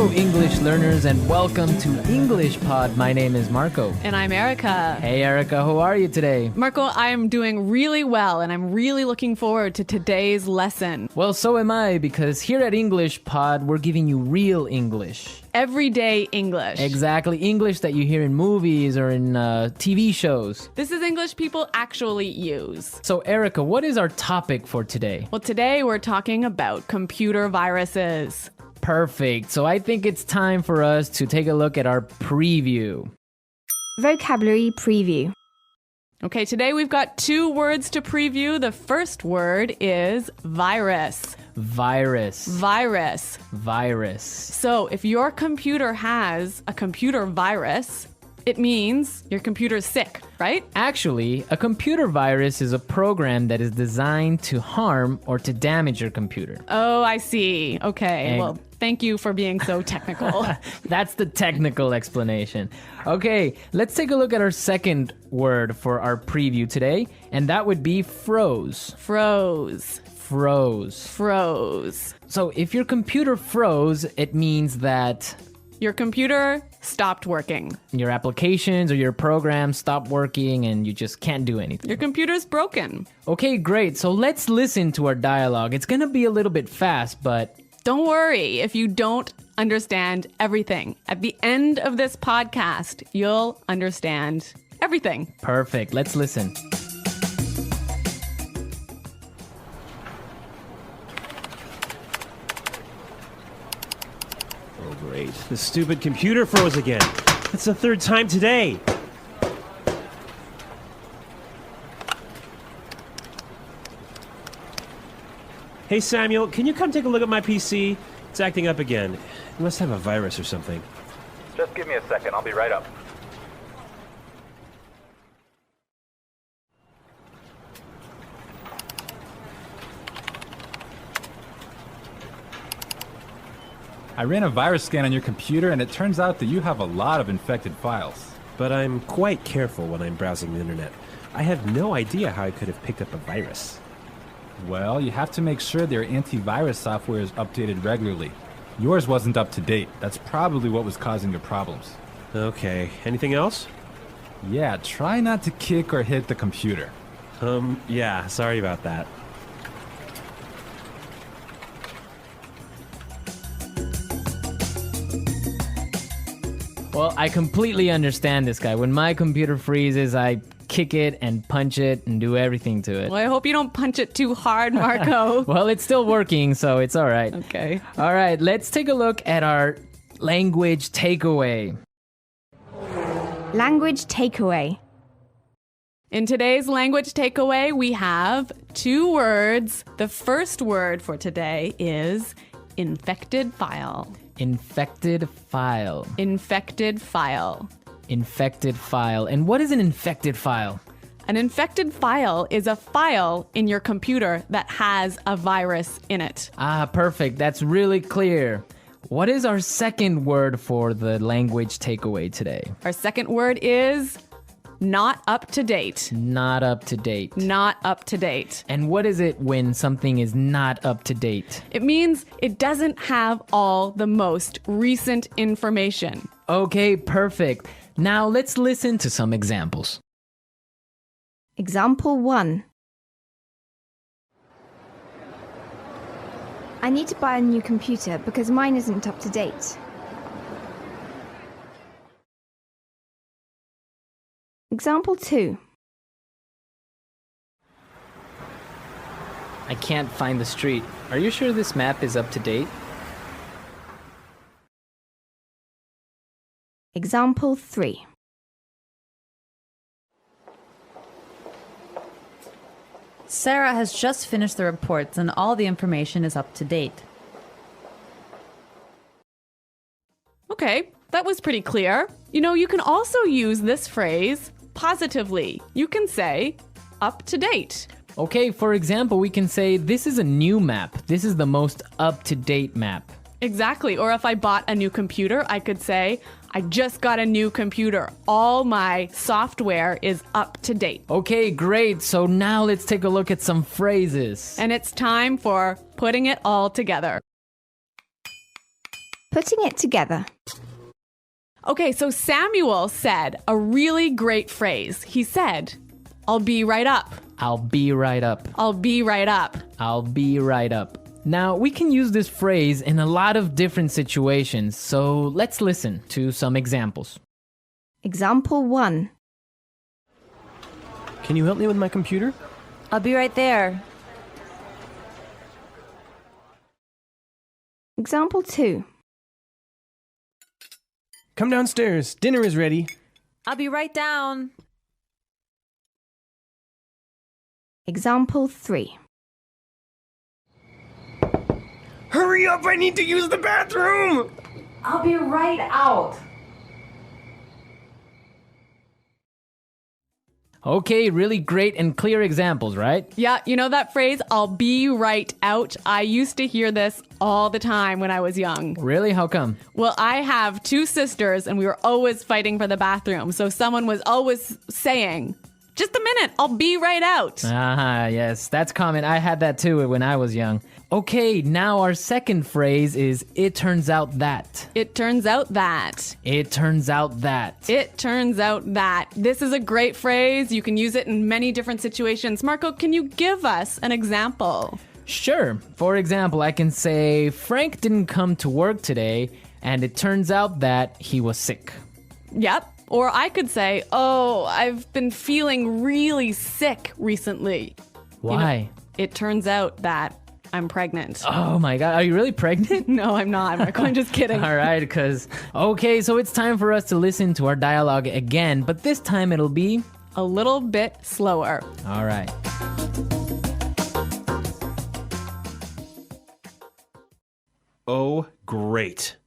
Hello, English learners, and welcome to English Pod. My name is Marco. And I'm Erica. Hey, Erica, how are you today? Marco, I'm doing really well, and I'm really looking forward to today's lesson. Well, so am I, because here at English Pod, we're giving you real English. Everyday English. Exactly, English that you hear in movies or in TV shows. This is English people actually use. So, Erica, what is our topic for today? Well, today we're talking about computer viruses. Perfect. So I think it's time for us to take a look at our preview. Vocabulary preview. Okay, today we've got 2 words to preview. The first word is virus. Virus. Virus. Virus. So if your computer has a computer virus, it means your computer's sick, right? Actually, a computer virus is a program that is designed to harm or to damage your computer. Oh, I see. Okay, well, thank you for being so technical. That's the technical explanation. Okay, let's take a look at our second word for our preview today, and that would be froze. Froze. Froze. Froze. So if your computer froze, it means that your computer stopped working. your applications or your programs stop working and you just can't do anything. Your computer's broken. Okay, great. So let's listen to our dialogue. It's going to be a little bit fast, but Don't worry if you don't understand everything. At the end of this podcast, you'll understand everything. perfect. Let's listen. Oh, great. The stupid computer froze again. That's the 3rd time today. Hey, Samuel, can you come take a look at my PC? It's acting up again. It must have a virus or something. Just give me a second. I'll be right up. I ran a virus scan on your computer and it turns out that you have a lot of infected files. But I'm quite careful when I'm browsing the internet. I have no idea how I could have picked up a virus. Well, you have to make sure their antivirus software is updated regularly. Yours wasn't up to date. That's probably what was causing your problems. Okay, anything else? Yeah, try not to kick or hit the computer. Yeah, sorry about that. Well, I completely understand this guy. When my computer freezes, I kick it and punch it and do everything to it. Well, I hope you don't punch it too hard, Marco. Well, it's still working, so it's all right. Okay. All right, let's take a look at our language takeaway. Language takeaway. In today's language takeaway, we have 2 words. The first word for today is infected file. Infected file. Infected file. Infected file. And what is an infected file? An infected file is a file in your computer that has a virus in it. Ah, perfect. That's really clear. What is our second word for the language takeaway today? Our second word is not up to date. Not up to date. Not up to date. And what is it when something is not up to date? It means it doesn't have all the most recent information. Okay, perfect. Now let's listen to some examples. Example 1. I need to buy a new computer because mine isn't up to date. Example 2. I can't find the street. Are you sure this map is up to date? Example 3. Sarah has just finished the reports and all the information is up to date. Okay, that was pretty clear. You know, you can also use this phrase positively. You can say up to date. Okay, for example, we can say this is a new map. This is the most up-to-date map. Exactly. Or if I bought a new computer, I could say, I just got a new computer. All my software is up to date. Okay, great. So now let's take a look at some phrases. And it's time for putting it all together. Putting it together. Okay, so Samuel said a really great phrase. He said, I'll be right up. I'll be right up. I'll be right up. I'll be right up. Now, we can use this phrase in a lot of different situations, so let's listen to some examples. Example 1. Can you help me with my computer? I'll be right there. Example 2. Come downstairs. Dinner is ready. I'll be right down. Example 3. Hurry up, I need to use the bathroom! I'll be right out. Okay, really great and clear examples, right? Yeah, you know that phrase, I'll be right out? I used to hear this all the time when I was young. Really? How come? Well, I have 2 sisters and we were always fighting for the bathroom. So someone was always saying, just a minute, I'll be right out. Ah, yes, that's common. I had that too when I was young. Okay, now our second phrase is, it turns out that. It turns out that. It turns out that. It turns out that. This is a great phrase. You can use it in many different situations. Marco, can you give us an example? Sure. For example, I can say, Frank didn't come to work today, and it turns out that he was sick. Yep. Or I could say, oh, I've been feeling really sick recently. Why? It turns out that I'm pregnant. Oh my God, are you really pregnant? No, I'm not, Marco. I'm just kidding. All right, because... Okay, so it's time for us to listen to our dialogue again, but this time it'll be... A little bit slower. All right. Oh, great.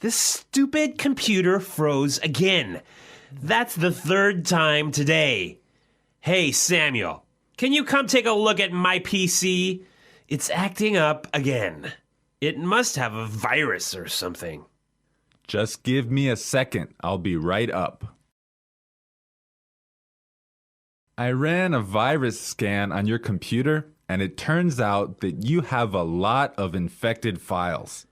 This stupid computer froze again. That's the 3rd time today. Hey, Samuel, can you come take a look at my PC? It's acting up again. It must have a virus or something. Just give me a second. I'll be right up. I ran a virus scan on your computer, and it turns out that you have a lot of infected files.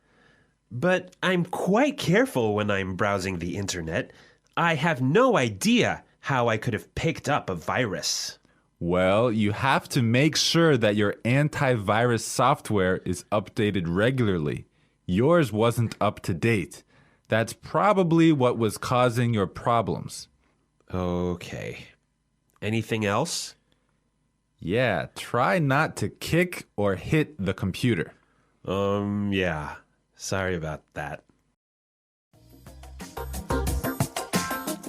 But I'm quite careful when I'm browsing the internet. I have no idea how I could have picked up a virus. Well, you have to make sure that your antivirus software is updated regularly. Yours wasn't up to date. That's probably what was causing your problems. Okay. Anything else? Yeah, try not to kick or hit the computer. Yeah. Sorry about that.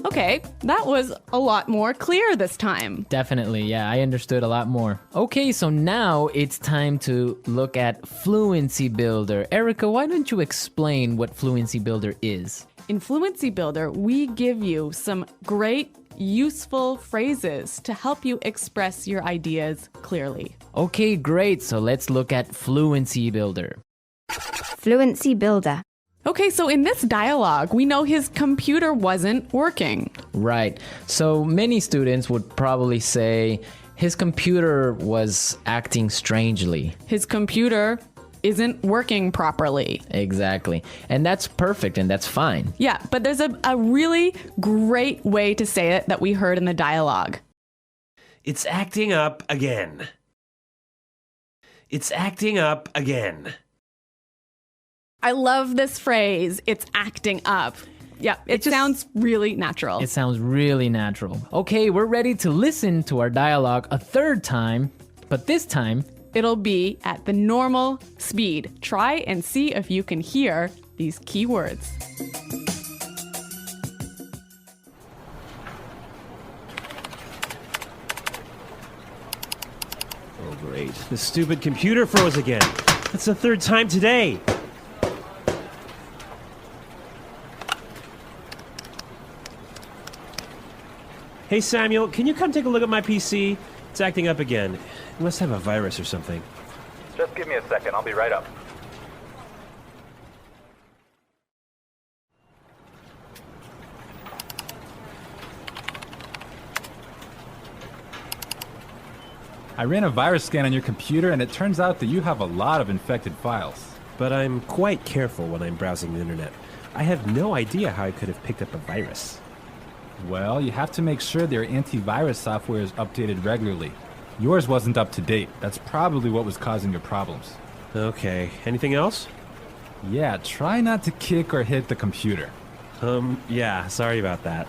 Okay, that was a lot more clear this time. Definitely, yeah, I understood a lot more. Okay, so now it's time to look at Fluency Builder. Erica, why don't you explain what Fluency Builder is? In Fluency Builder, we give you some great, useful phrases to help you express your ideas clearly. Okay, great, so let's look at Fluency Builder. Fluency Builder. Okay, so in this dialogue, we know his computer wasn't working. Right, so many students would probably say his computer was acting strangely. His computer isn't working properly. Exactly, and that's perfect and that's fine. Yeah, but there's a really great way to say it that we heard in the dialogue. It's acting up again. It's acting up again. I love this phrase, it's acting up. Yeah, it sounds really natural. It sounds really natural. Okay, we're ready to listen to our dialogue a 3rd time, but this time, it'll be at the normal speed. Try and see if you can hear these key words. Oh, great. The stupid computer froze again. That's the 3rd time today. Hey, Samuel, can you come take a look at my PC? It's acting up again. It must have a virus or something. Just give me a second. I'll be right up. I ran a virus scan on your computer, and it turns out that you have a lot of infected files. but I'm quite careful when I'm browsing the internet. I have no idea how I could have picked up a virus. Well, you have to make sure their antivirus software is updated regularly. Yours wasn't up to date. That's probably what was causing your problems. Okay, anything else? Yeah, try not to kick or hit the computer. Yeah, sorry about that.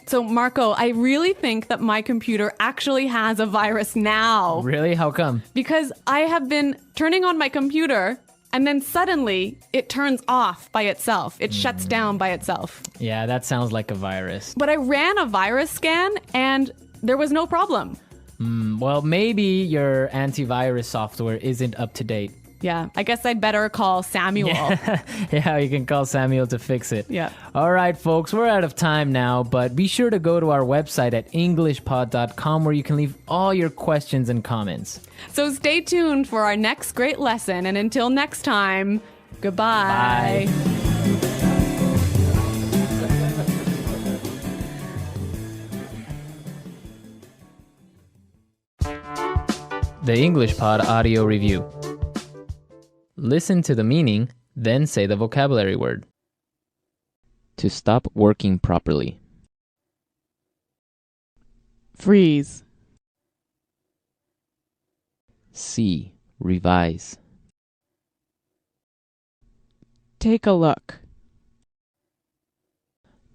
So, Marco, I really think that my computer actually has a virus now. Really? How come? Because I have been turning on my computer and then suddenly it turns off by itself. It shuts down by itself. Yeah, that sounds like a virus. But I ran a virus scan and there was no problem. Well, maybe your antivirus software isn't up to date. Yeah, I guess I'd better call Samuel. Yeah, you can call Samuel to fix it. Yeah. All right, folks, we're out of time now, but be sure to go to our website at englishpod.com where you can leave all your questions and comments. So stay tuned for our next great lesson. And until next time, goodbye. Bye. The English Pod Audio Review. Listen to the meaning, then say the vocabulary word. To stop working properly. Freeze. See, revise. Take a look.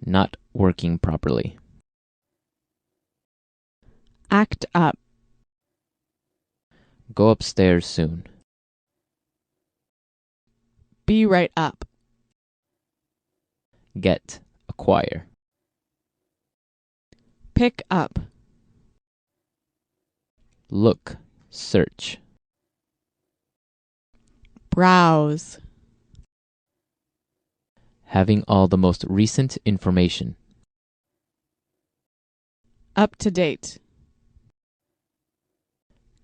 Not working properly. Act up. Go upstairs soon. Be right up. Get, acquire. Pick up. Look, search. Browse. Having all the most recent information. Up to date.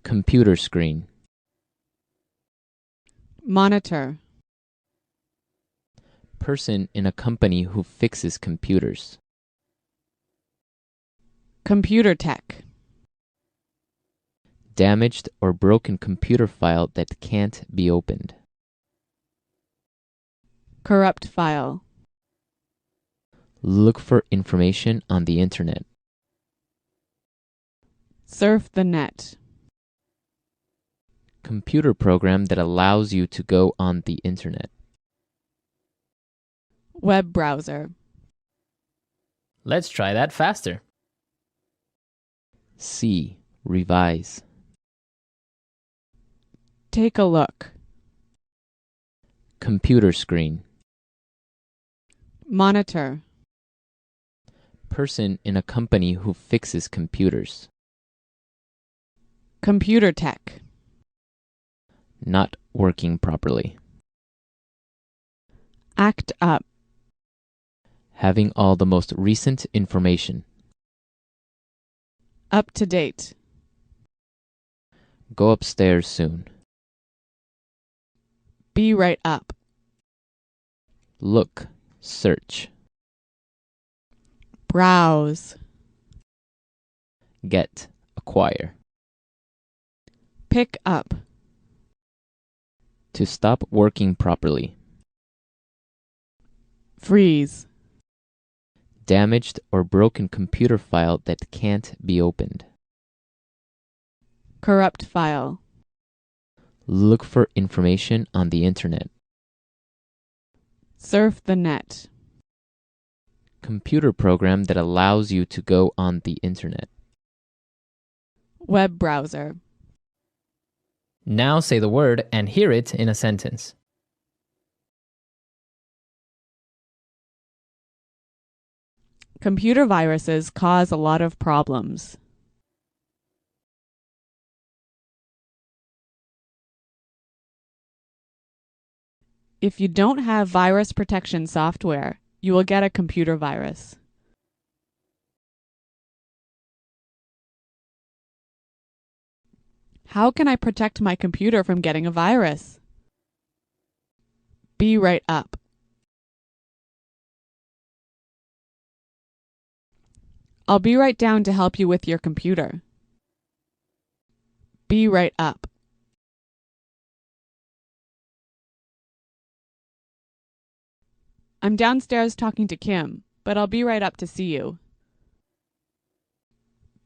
Computer screen. Monitor. Person in a company who fixes computers. Computer tech. Damaged or broken computer file that can't be opened. Corrupt file. Look for information on the internet. Surf the net. Computer program that allows you to go on the internet. Web browser. Let's try that faster. See, revise. Take a look. Computer screen. Monitor. Person in a company who fixes computers. Computer tech. Not working properly. Act up. Having all the most recent information. Up to date. Go upstairs soon. Be right up. Look, search. Browse. Get, acquire. Pick up. To stop working properly. Freeze. Damaged or broken computer file that can't be opened. Corrupt file. Look for information on the internet. Surf the net. Computer program that allows you to go on the internet. Web browser. Now say the word and hear it in a sentence. Computer viruses cause a lot of problems. If you don't have virus protection software, you will get a computer virus. How can I protect my computer from getting a virus? Be right up. I'll be right down to help you with your computer. Be right up. I'm downstairs talking to Kim, but I'll be right up to see you.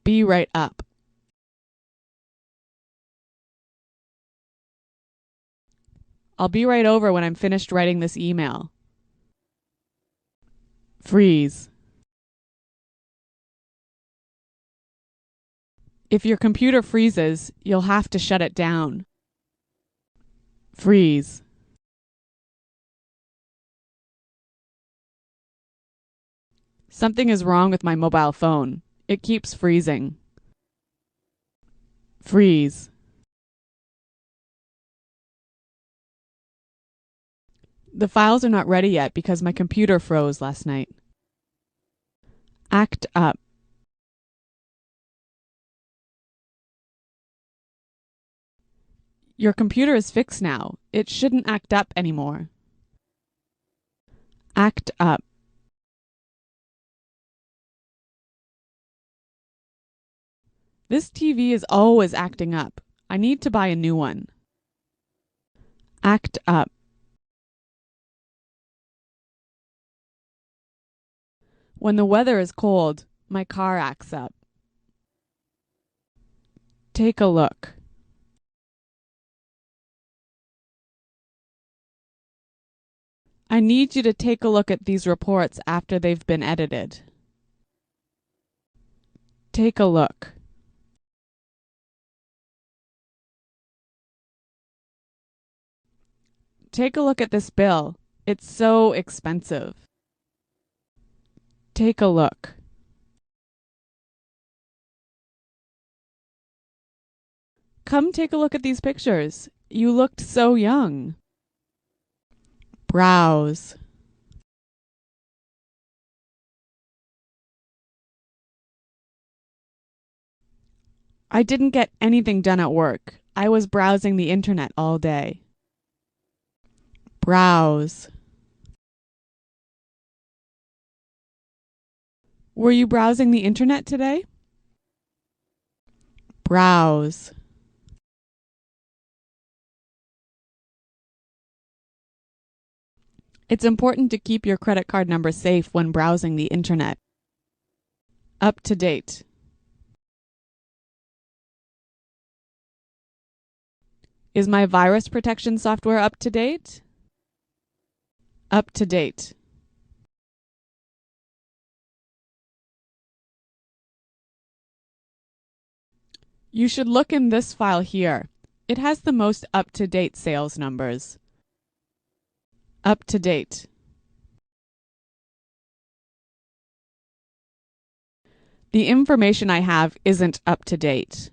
Be right up. I'll be right over when I'm finished writing this email. Freeze. If your computer freezes, you'll have to shut it down. Freeze. Something is wrong with my mobile phone. It keeps freezing. Freeze. The files are not ready yet because my computer froze last night. Act up. Your computer is fixed now. It shouldn't act up anymore. Act up. This TV is always acting up. I need to buy a new one. Act up. When the weather is cold, my car acts up. Take a look. I need you to take a look at these reports after they've been edited. Take a look. Take a look at this bill. It's so expensive. Take a look. Come take a look at these pictures. You looked so young. Browse. I didn't get anything done at work. I was browsing the internet all day. Browse. Were you browsing the internet today? Browse. It's important to keep your credit card number safe when browsing the internet. Up to date. Is my virus protection software up to date? Up to date. You should look in this file here. It has the most up-to-date sales numbers. Up to date. The information I have isn't up to date.